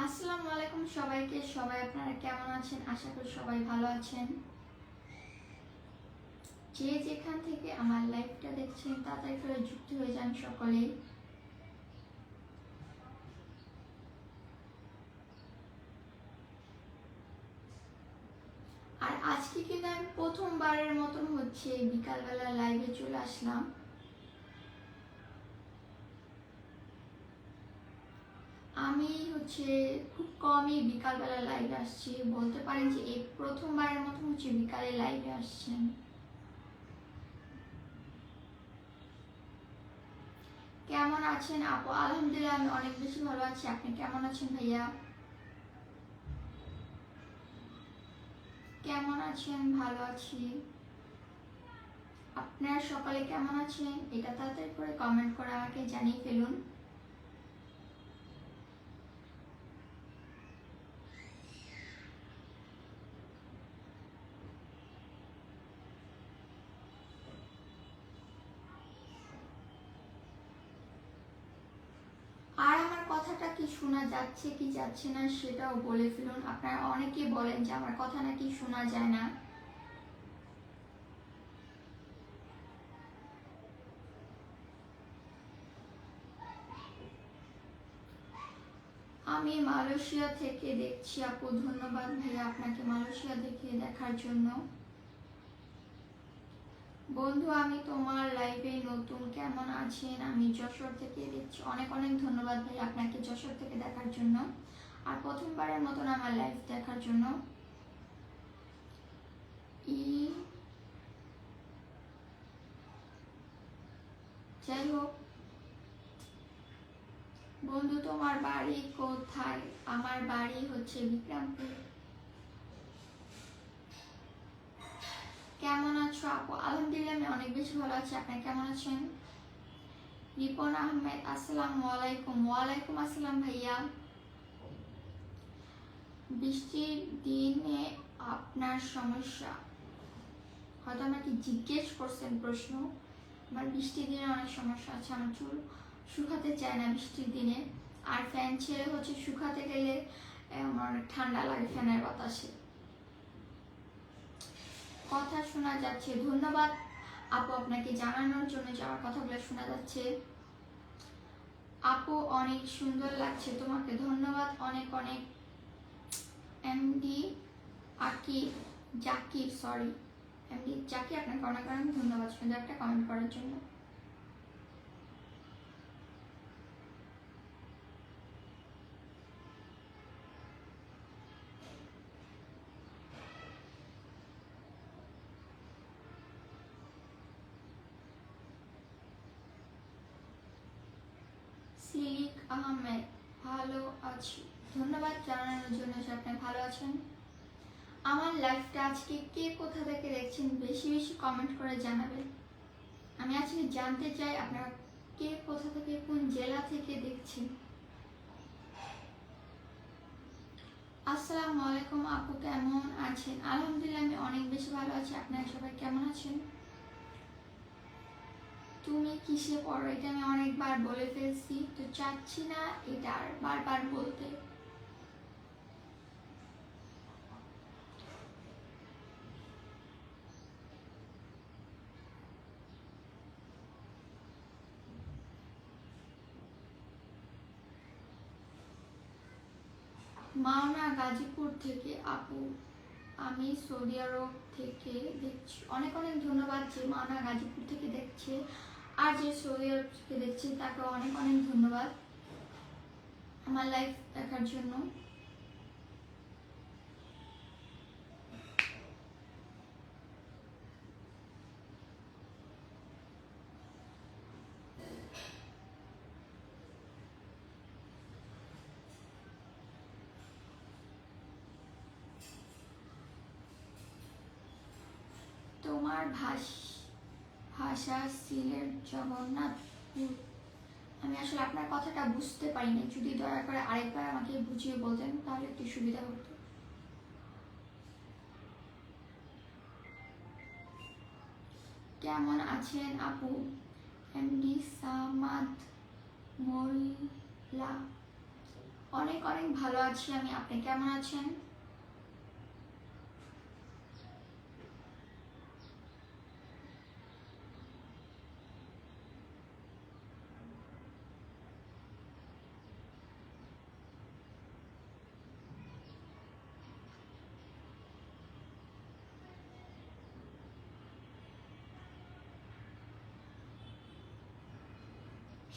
আসসালামু আলাইকুম সবাইকে। সবাই আপনারা কেমন আছেন? আশা করি সবাই ভালো আছেন। যে যেখান থেকে আমার লাইভটা দেখছেন তাড়াতাড়ি করে যুক্ত হয়ে যান সকলেই। আর আজকে কিন্তু আমি প্রথমবারের মতন বিকালবেলা লাইভে চলে আসলাম। আমি খুব কমই বিকালবেলা লাইভে আসছি, বলতে পারেন যে এই প্রথমবারের মতন বিকালে লাইভে আসছেন। কেমন আছেন আপু? আলহামদুলিল্লাহ আমি অনেক বেশি ভালো আছি। আপনি কেমন আছেন ভাইয়া? কেমন আছেন? ভালো আছি। আপনারা সকালে কেমন আছেন এটা তাড়াতাড়ি করে কমেন্ট করে আমাকে জানিয়ে ফেলুন। আর আমার কথাটা কি শোনা যাচ্ছে কি যাচ্ছে না সেটাও বলে ফেলুন। আপনারা অনেকেই বলেন যে আমার কথা নাকি শোনা যায় না। আমি মালয়েশিয়া থেকে দেখছি আপু। ধন্যবাদ ভাইয়া আপনাকে মালয়েশিয়া থেকে দেখার জন্য। বন্ধু আমি তোমার লাইভে নতুন, কেমন আছেন? আমি যশোর থেকে দেখছি। অনেক অনেক ধন্যবাদ ভাই আপনাকে যশোর থেকে দেখার জন্য আর প্রথমবারের মতন আমার লাইভ দেখার জন্য। যাই হোক বন্ধু, তোমার বাড়ি কোথায়? আমার বাড়ি বিক্রমপুর। কেমন আছো আপু? আলহামদুলিল্লাহ আমি অনেক বেশি ভালো আছি। আপনি কেমন আছেন? রিপন আহমেদ আসসালামু আলাইকুম। ওয়ালাইকুম আসসালাম ভাইয়া। বৃষ্টির দিনে আপনার সমস্যা? হয়তো আমাকে জিজ্ঞেস করছেন প্রশ্ন। আমার বৃষ্টির দিনে অনেক সমস্যা আছে। আমার চুল শুকাতে চায় না বৃষ্টির দিনে, আর ফ্যান ছেড়ে শুকাতে গেলে আমার ঠান্ডা লাগে ফ্যানের বাতাসে। কথা শোনা যাচ্ছে, ধন্যবাদ আপু আপনাকে জানানোর জন্য যে আমার কথাগুলো শোনা যাচ্ছে। আপু অনেক সুন্দর লাগছে তোমাকে, ধন্যবাদ অনেক অনেক। MD Akib Zakir, sorry MD Zakir, আপনাকে অনেক অনেক ধন্যবাদ সুন্দর একটা কমেন্ট করার জন্য। সিলিক আহমেদ ভালো আছি, ধন্যবাদ জানানোর জন্য যে আপনি ভালো আছেন। আমার লাইফটা আজকে কে কোথা থেকে দেখছেন বেশি বেশি কমেন্ট করে জানাবেন। আমি আজকে জানতে চাই আপনারা কে কোথা থেকে, কোন জেলা থেকে দেখছেন। আসসালামু আলাইকুম আপু, কেমন আছেন? আলহামদুলিল্লাহ আমি অনেক বেশি ভালো আছি। আপনারা সবাই কেমন আছেন? তুমি কিসে পড়ো? এটা আমি অনেকবার বলে ফেলছি, তো চাচ্ছি না এটা আর বারবার বলতে। মাওনা গাজীপুর থেকে আপু। আমি সৌদি আরব থেকে দেখছি। অনেক অনেক ধন্যবাদ যে মাওনা গাজীপুর থেকে দেখছে, আর যে সৌদি আরব থেকে দেখছে তাকে অনেক অনেক ধন্যবাদ আমার লাইফ দেখার জন্য। তোমার ভাষা সিলেট জগন্নাথপুর। আমি আসলে আপনার কথাটা বুঝতে পারিনি, যদি দয়া করে আরেকবার আমাকে বুঝিয়ে বলতেন তাহলে একটু সুবিধা হতো। কেমন আছেন আপু? এমডি সামাদ মোল্লা অনেক অনেক ভালো আছি আমি, আপনি কেমন আছেন?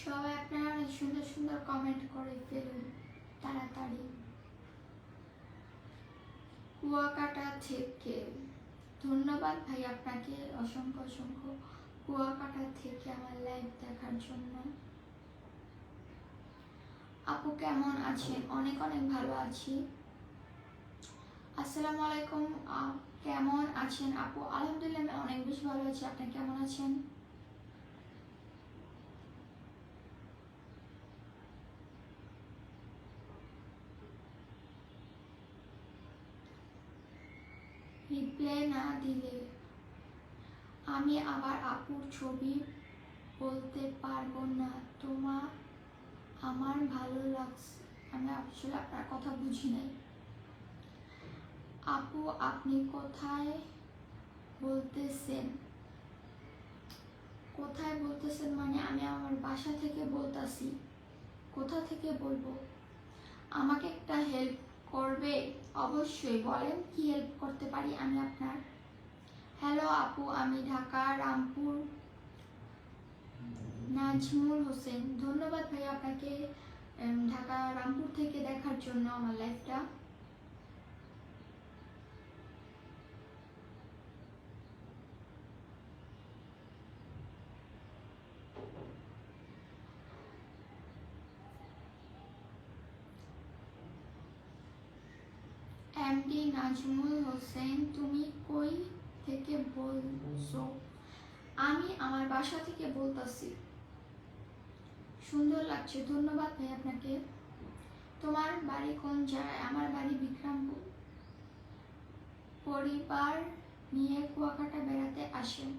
সবাই আপনারা অনেক সুন্দর সুন্দর কমেন্ট করে ফেলুন তাড়াতাড়ি। কুয়াকাটা থেকে ধন্যবাদ ভাই আপনাকে, অসংখ্য অসংখ্য, কুয়াকাটা থেকে আমার লাইভ দেখার জন্য। আপু কেমন আছেন? অনেক অনেক ভালো আছি। আসসালামু আলাইকুম, কেমন আছেন আপু? আলহামদুলিল্লাহ আমি অনেক বেশি ভালো আছি, আপনি কেমন আছেন? রিপ্লাই না দিলে আমি আবার আপুর ছবি বলতে পারবো না, তোমার আমার ভালো লাগছে। আমি আসলে আপনার কথা বুঝি নাই আপু, আপনি কোথায় বলতেছেন? কোথায় বলতেছেন মানে আমি আমার বাসা থেকে বলতাছি। কোথা থেকে বলবো? আমাকে একটা হেল্প করবে? অবশ্যই, বলেন কি হেল্প করতে পারি আমি আপনার? হ্যালো আপু, আমি ঢাকা রামপুর নাজমুল হোসেন। ধন্যবাদ ভাই আপনাকে ঢাকা রামপুর থেকে দেখার জন্য আমার লাইফটা। এমডি নাজমুল হোসেন, তুমি কই থেকে বলছো? আমি আমার বাসা থেকে বলতাছি। সুন্দর লাগছে, ধন্যবাদ ভাই আপনাকে। তোমার বাড়ি কোন জায়গায়? আমার বাড়ি বিক্রমপুর। পরিবার নিয়ে কুয়াকাটা বেড়াতে আসেন?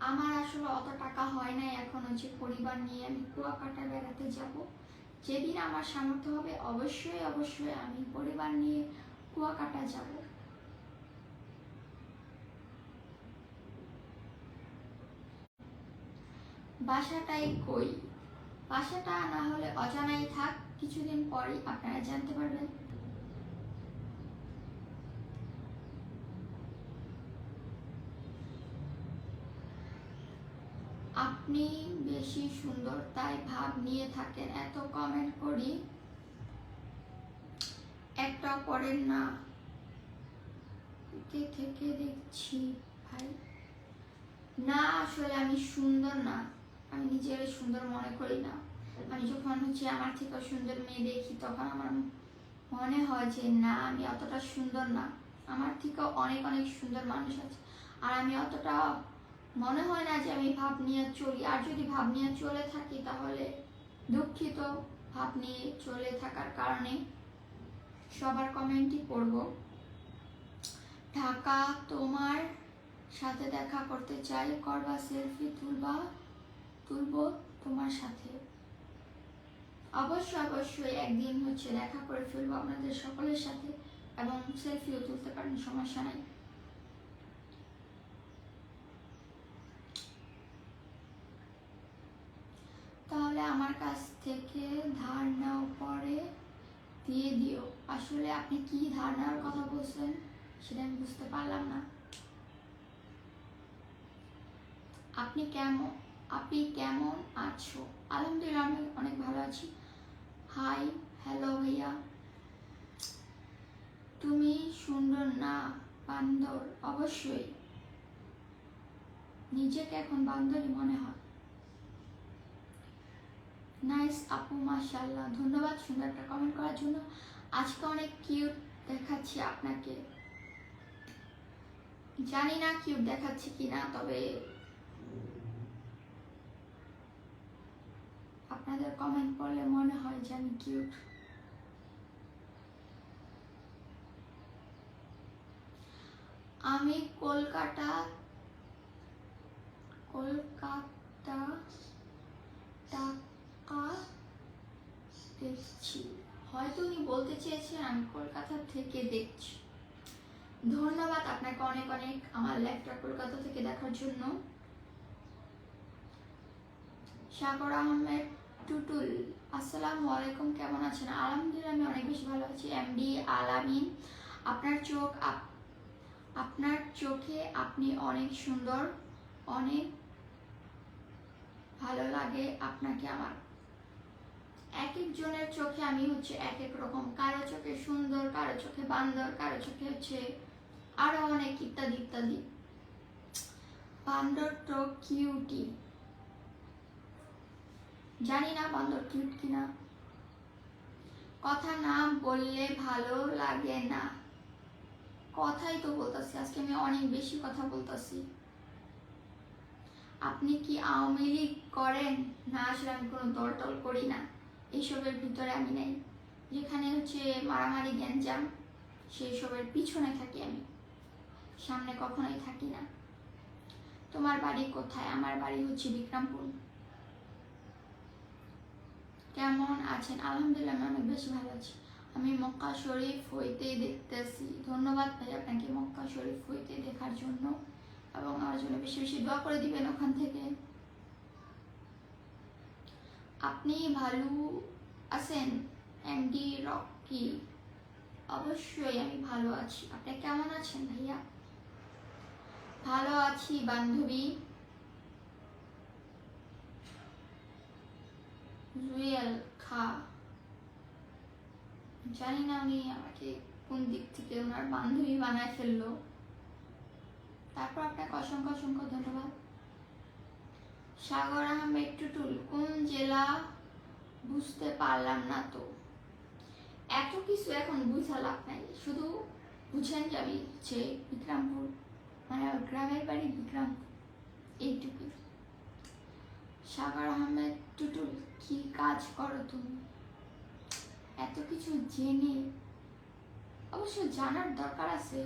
আমার আসলে অত টাকা হয় নাই এখনো যে পরিবার নিয়ে আমি কুয়াকাটা বেড়াতে যাব। যেদিন আমার সামর্থ্য হবে অবশ্যই অবশ্যই আমি পরিবার নিয়ে কুয়াকাটা যাব। বাসাটাই কই? বাসাটা না হলে অজানাই থাক, কিছুদিন পরই আপনারা জানতে পারবেন। আপনি বেশি সুন্দর তাই ভাব নিয়ে থাকেন, এত কমেন্ট করি একটাও পড়েন না। থেকে দেখছি ভাই, না আসলে আমি সুন্দর না, আমি নিজের সুন্দর মনে করি না। আমি যখন আমার থেকে সুন্দর মেয়ে দেখি তখন আমার মনে হয় যে না, আমি অতটা সুন্দর না, আমার থেকে অনেক অনেক সুন্দর মানুষ আছে। আর আমি অতটা মনে হয় না যে আমি ভাব নিয়ে চলি, আর যদি ভাব নিয়ে চলে থাকি তাহলে দুঃখিত ভাব নিয়ে চলে থাকার কারণে। সবার কমেন্টই পড়ব। ঢাকা তোমার সাথে দেখা করতে চাই, করবা সেলফি তুলবো তোমার সাথে। অবশ্যই অবশ্যই একদিন দেখা করে ফেলবো আপনাদের সকলের সাথে, এবং সেলফিও তুলতে পারেন, সমস্যা নাই। তাহলে আমার কাছ থেকে ধার নাও, পরে দিয়ে দিও। আসলে আপনি কি ধার নেওয়ার কথা বলছেন সেটা আমি বুঝতে পারলাম না। আপনি কেমন আছো? আলহামদুলিল্লাহ আমি অনেক ভালো আছি। হাই, হ্যালো ভাইয়া। তুমি সুন্দর না বান্দর? অবশ্যই, নিজেকে এখন বান্দরই মনে হয়। নাইস আপু, মাশাআল্লাহ, ধন্যবাদ সুন্দর একটা কমেন্ট করার জন্য। আজকে অনেক কিউট দেখাচ্ছি আপনাকে, জানি না কিউট দেখাচ্ছি কিনা, তবে আপনাদের কমেন্ট পড়লে মনে হয় যে আমি কিউট। আমি কলকাতা টাকা দেখছি, হ হয়তো উনি বলতে চেয়েছেন আমি কলকাতা থেকে দেখছি। ধন্যবাদ আপনাকে অনেক অনেক আমার লাইভটা কলকাতা থেকে দেখার জন্য। সাগর আহমেদ টুটুল, আসসালামু আলাইকুম, কেমন আছেন? আলহামদুলিল্লাহ আমি অনেক বেশি ভালো আছি। এমডি আলামিন, আপনার চোখে আপনি অনেক সুন্দর, অনেক ভালো লাগে আপনাকে আমার। এক একজনের চোখে আমি হচ্ছে এক এক রকম, কারো চোখে সুন্দর, কারো চোখে বান্দর, কারো চোখে হচ্ছে আরো অনেক ইত্যাদি ইত্যাদি। বান্দর তো কিউটি, জানি না বান্দর কিউট কিনা। কথা না বললে ভালো লাগে না, কথাই তো বলতেছি, আজকে আমি অনেক বেশি কথা বলতেছি। আপনি কি আওয়ামী লীগ করেন? না, আসলে আমি কোনো দলটল করি না, এইসবের ভিতরে আমি নাই। যেখানে হচ্ছে মারামারি গ্যাঞ্জাম সেই সবের পিছনে থাকি আমি, সামনে কখনোই থাকি না। তোমার বাড়ি কোথায়? আমার বাড়ি হচ্ছে বিক্রমপুর। কেমন আছেন? আলহামদুলিল্লাহ আমি অনেক বেশি ভালো আছি। আমি মক্কা শরীফ হইতে দেখতেছি। ধন্যবাদ ভাই আপনাকে মক্কা শরীফ হইতে দেখার জন্য, এবং আমার জন্য বেশি বেশি দোয়া করে দিবেন ওখান থেকে। আপনি ভালো আছেন এমডি রকি? অবশ্যই আমি ভালো আছি। আপনি কেমন আছেন ভাইয়া? ভালো আছি বান্ধবী। জুয়েল খা, জানি না উনি আমাকে কোন দিক থেকে ওনার বান্ধবী বানায় ফেললো। তারপর আপনাকে অসংখ্য অসংখ্য ধন্যবাদ। সাগর আহমেদ টুটুল, কোন জেলা বুঝতে পারলাম না তো। এত কিছু এখন বুঝা লাভ নাই, শুধু বুঝেন যে আমি হচ্ছে বিক্রমপুর, মানে আমার গ্রামের বাড়ি বিক্রমপুর, এইটুকু। সাগর আহমেদ টুটুল, কি কাজ করো তুমি? এত কিছু জেনে অবশ্য জানার দরকার আছে,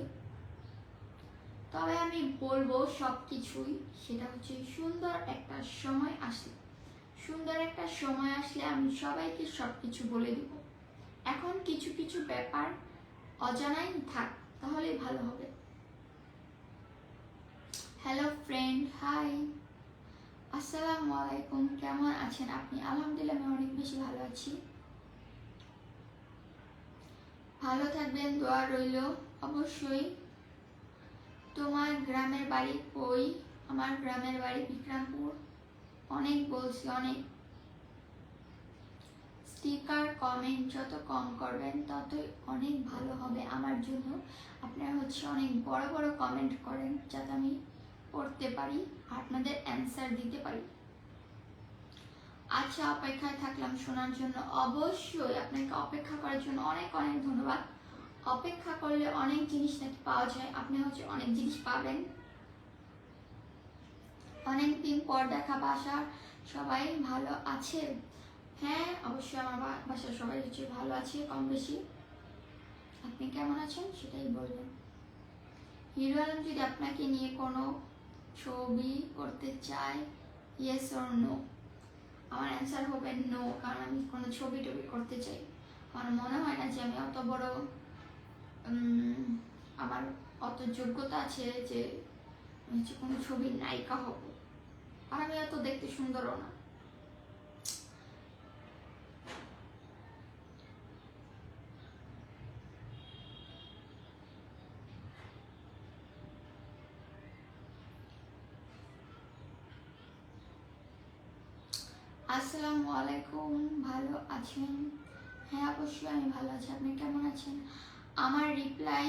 তবে আমি বলবো সব কিছুই, সেটা হচ্ছে সুন্দর একটা সময় আসলে, সুন্দর একটা সময় আসলে আমি সবাইকে সব কিছু বলে দিব। এখন কিছু কিছু ব্যাপার অজানাই থাক, তাহলেই ভালো হবে। হ্যালো ফ্রেন্ড, হাই, আসসালামু আলাইকুম, কেমন আছেন আপনি? আলহামদুলিল্লাহ আমি অনেক বেশি ভালো আছি। ভালো থাকবেন, দোয়া রইল অবশ্যই। তোমার গ্রামের বাড়ি কই? আমার গ্রামের বাড়ি বিক্রমপুর। অনেক বলছি, অনেক। স্টিকার কমেন্ট যত কম করবেন ততই অনেক ভালো হবে আমার জন্য। আপনারা হচ্ছে অনেক বড় বড় কমেন্ট করেন যাতে আমি পড়তে পারি, আপনাদের অ্যান্সার দিতে পারি। আচ্ছা, অপেক্ষায় থাকলাম শোনার জন্য। অবশ্যই আপনাকে অপেক্ষা করার জন্য অনেক অনেক ধন্যবাদ। অপেক্ষা করলে অনেক জিনিস নাকি পাওয়া যায়, আপনি হচ্ছে অনেক জিনিস পাবেন। অনেকদিন পর দেখা, বাসার সবাই ভালো আছে? হ্যাঁ অবশ্যই আমার বাসার সবাই হচ্ছে ভালো আছে কম বেশি। আপনি কেমন আছেন সেটাই বলবেন। হিরো আলম যদি আপনাকে নিয়ে কোনো ছবি করতে চায়, ইয়েস অর নো? আমার অ্যান্সার হবে নো, কারণ আমি কোনো ছবি টবি করতে চাই। আমার মনে হয় না যে আমি অত বড়, আমার অত যোগ্যতা আছে যে হচ্ছে কোনো ছবির নায়িকা হব, আর আমি এত দেখতে সুন্দরও না। আসসালামু আলাইকুম, ভালো আছেন? হ্যাঁ অবশ্যই আমি ভালো আছি। আপনি কেমন আছেন? আমার রিপ্লাই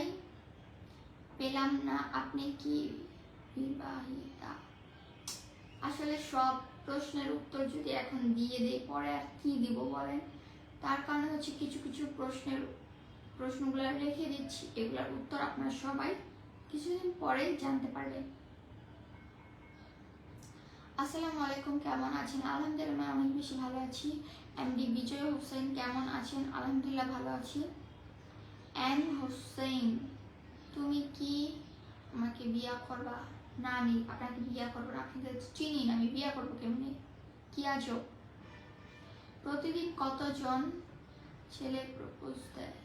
পেলাম না, আপনি কি বিবাহিতা? আসলে সব প্রশ্নের উত্তর যদি এখন দিয়ে দেই পরে আর কি দিব বলেন। তার কারণে হচ্ছে কিছু কিছু প্রশ্নগুলো রেখে দিচ্ছি, এগুলোর উত্তর আপনারা সবাই কিছুদিন পরেই জানতে পারবেন। আসসালামু আলাইকুম, কেমন আছেন? আলহামদুলিল্লাহ অনেক বেশি ভালো আছি। এমডি বিজয় হোসেন, কেমন আছেন? আলহামদুলিল্লাহ ভালো আছি। এন হোসেন, তুমি কি আমাকে বিয়া করবা? না, আমি আপনাকে বিয়া করবো না, আপনাকে চিনি না, আমি বিয়া করবো কেমনি? কি আজব। প্রতিদিন কতজন ছেলে প্রপোজ দেয়?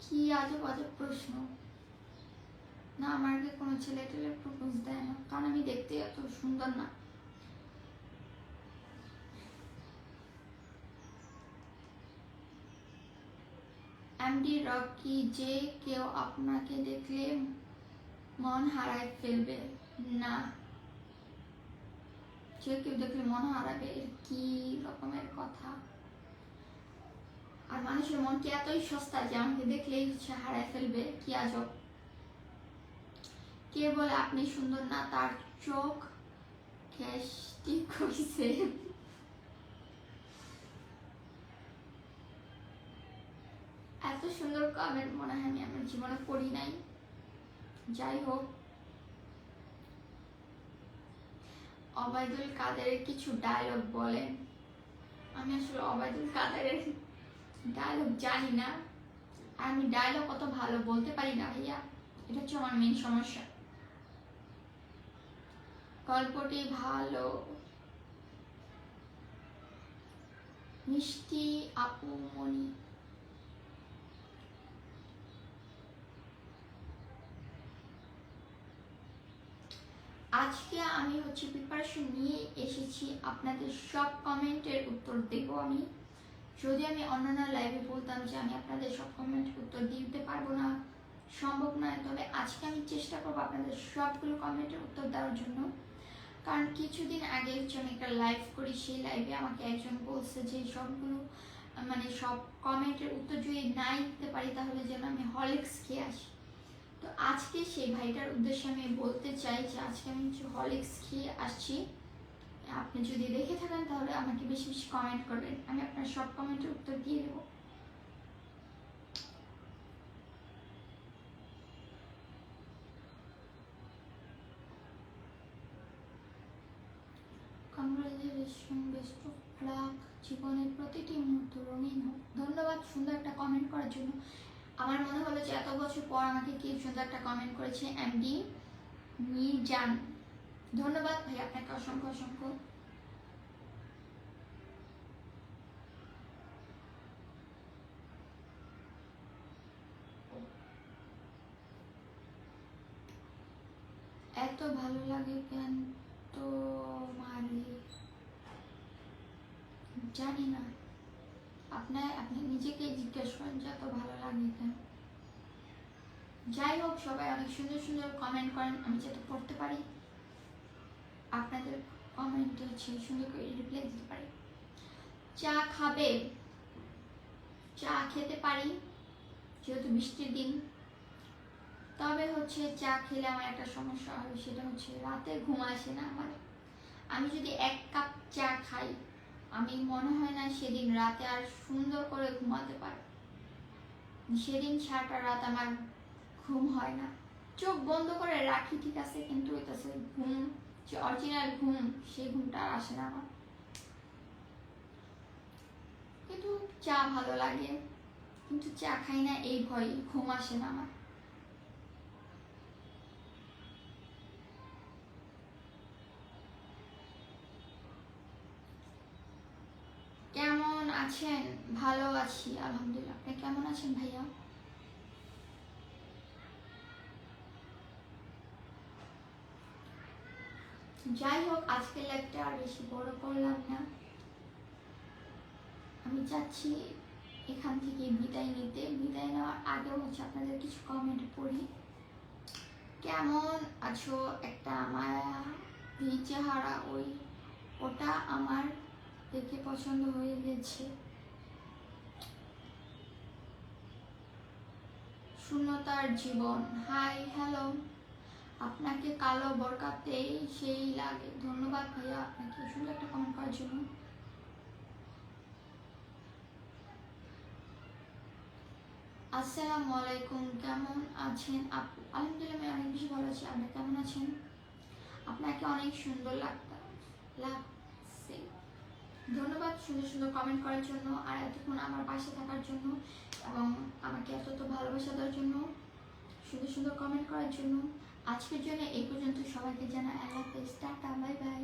কি আজব আজব প্রশ্ন। না, আমাকে কোনো ছেলে টেলে প্রপোজ দেয় না, কারণ আমি দেখতে এত সুন্দর না। এমডি রকি, যে কেউ আপনাকে দেখলে মন হারায় ফেলবে? না, যে কেউ দেখলে মন হারাবে এর কি রকমের কথা? আর মানুষের মন কি এতই সস্তা যে আমাকে দেখলেই হারায় ফেলবে? কি আজব। কে বলে আপনি সুন্দর না, তার চোখ খেষ্টি কইছে। এত সুন্দর কমেন্ট মনে হয় আমি আমার জীবনে পড়ি নাই। যাই হোক, অবায়দুল কাদেরের কিছু ডায়লগ বলেন। আমি আসলে অবায়দুল কাদেরের ডায়লগ জানি না, আর আমি ডায়লগ অত ভালো বলতে পারি না ভাইয়া, এটা হচ্ছে আমার মেন সমস্যা। গল্পটি ভালো। মিষ্টি আপু মনি, আজকে আমি প্রিপারেশন নিয়ে এসেছি, আপনাদের সব কমেন্টের উত্তর দেব আমি। যদি আমি অন্যান্য লাইভে বলতাম যে আমি আপনাদের সব কমেন্টের উত্তর দিতে পারবো না, সম্ভব নয়, তবে আজকে আমি চেষ্টা করবো আপনাদের সবগুলো কমেন্টের উত্তর দেওয়ার জন্য। কারণ কিছুদিন আগে আমি একটা লাইভ করি, সেই লাইভে আমাকে একজন বলছে যে সবগুলো সব কমেন্টের উত্তর যদি নাই দিতে পারি তাহলে যেন আমি হরলিক্স খেয়ে আসি। তো আজকে সেই ভাইটার উদ্দেশ্যে আমি বলতে চাই যে আজকে আমি হরলিক্স খেয়ে আসছি। আপনি যদি দেখে থাকেন তাহলে আমাকে বেশি বেশি কমেন্ট করবেন, আমি আপনার সব কমেন্টের উত্তর দিয়ে দেবো। কংগ্রাচুলেশন, বেস্ট অফ লাক, জীবনের প্রতিটি মুহূর্ত রঙিন হোক। ধন্যবাদ সুন্দর একটা কমেন্ট করার জন্য। আমার মনে হলো যে এত বছর পর আমাকে কি সুন্দর একটা কমেন্ট করেছে এমডি মিজান। ধন্যবাদ ভাই, আপনাকে অসংখ্য অসংখ্য। এত ভালো লাগে কেন তোমারে? জানি না, আপনি নিজেকে জিজ্ঞেস করেন যে এত ভালো লাগে কেন। যাই হোক, সবাই অনেক সুন্দর সুন্দর কমেন্ট করেন, আমি যাতে পড়তে পারি, আপনাদের কমেন্টে সুন্দর করে রিপ্লাই দিতে পারি। চা খাবে? চা খেতে পারি যেহেতু বৃষ্টির দিন, তবে চা খেলে আমার একটা সমস্যা হবে, সেটা রাতে ঘুম আসে না আমার। আমি যদি 1 কাপ চা খাই, আমি মনে হয় না সেদিন রাতে আর সুন্দর করে ঘুমাতে পারি। সেদিন সারাটা রাত আমার ঘুম হয় না। চোখ বন্ধ করে রাখি ঠিক আছে, কিন্তু ঘুম, যে অরিজিনাল ঘুম, সেই ঘুমটা আসে না আমার। কিন্তু চা ভালো লাগে, কিন্তু চা খাই না এই ভয়, ঘুম আসে না আমার। কেমন আছেন? ভালো আছি আলহামদুলিল্লাহ, আপনি কেমন আছেন ভাইয়া? যাই হোক, আজকের লাইভটা আর বেশি বড় করলাম না, আমি চাচ্ছি এখান থেকে বিদায় নিতে। বিদায় নেওয়ার আগে আপনাদের কিছু কমেন্ট পড়ি। কেমন আছো? একটা মায়া চেহারা, ওটা আমার দেখে পছন্দ হয়ে গেছে। শূন্যতার জীবন, হাই হ্যালো, আপনাকে কালো বোরকাতে সেই লাগে। ধন্যবাদ ভাইয়া আপনাকে সুন্দর একটা কমেন্ট করার জন্য। আসসালামু আলাইকুম, কেমন আছেন আপু? আলহামদুলিল্লাহ আমি অনেক বেশি ভালো আছি, আপনি কেমন আছেন? আপনাকে অনেক সুন্দর লাগছে। ধন্যবাদ সুন্দর সুন্দর কমেন্ট করার জন্য, আর এতক্ষণ আমার পাশে থাকার জন্য, এবং আমাকে এত ভালোবাসা দেওয়ার জন্য, সুন্দর সুন্দর কমেন্ট করার জন্য। আজকের জন্য এই পর্যন্ত, সবাইকে জানাই আল্লাহ হাফেজ, টাটা, বাই বাই।